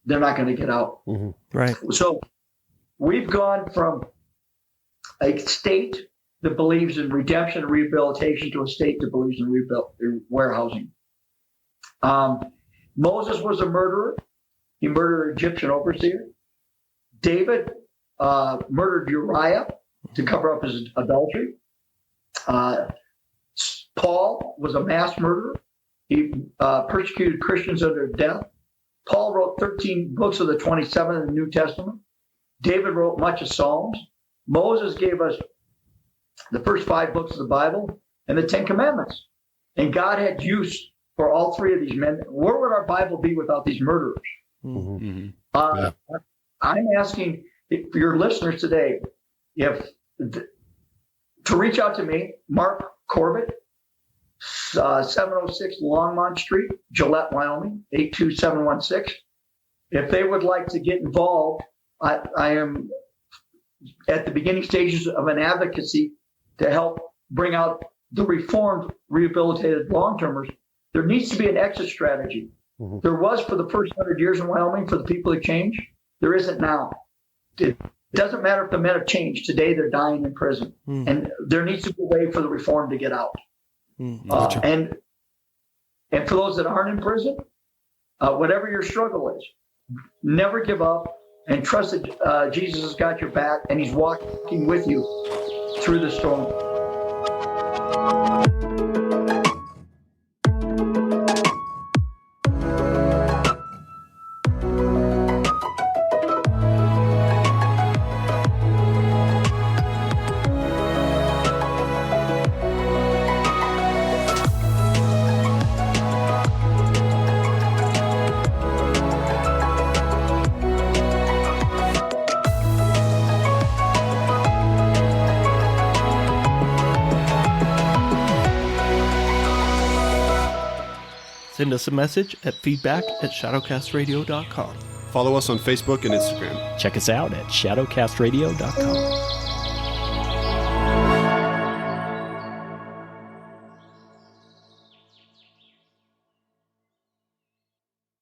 they're not going to get out. Right. So we've gone from a state that believes in redemption and rehabilitation to a state that believes in warehousing. Moses was a murderer. He murdered an Egyptian overseer. David murdered Uriah to cover up his adultery. Paul was a mass murderer. He persecuted Christians unto death. Paul wrote 13 books of the 27 in the New Testament. David wrote much of Psalms. Moses gave us the first 5 books of the Bible and the 10 Commandments. And God had use for all 3 of these men. Where would our Bible be without these murderers? Mm-hmm. I'm asking for your listeners today, to reach out to me, Mark Corbett, 706 Longmont Street, Gillette, Wyoming, 82716. If they would like to get involved, I am at the beginning stages of an advocacy to help bring out the reformed, rehabilitated long-termers. There needs to be an exit strategy. Mm-hmm. There was for the first 100 years in Wyoming for the people who changed. There isn't now. It doesn't matter if the men have changed. Today they're dying in prison. Mm. And there needs to be a way for the reform to get out. Mm. And for those that aren't in prison, whatever your struggle is, never give up and trust that Jesus has got your back and he's walking with you through the storm. Send us a message at feedback@shadowcastradio.com. Follow us on Facebook and Instagram. Check us out at shadowcastradio.com.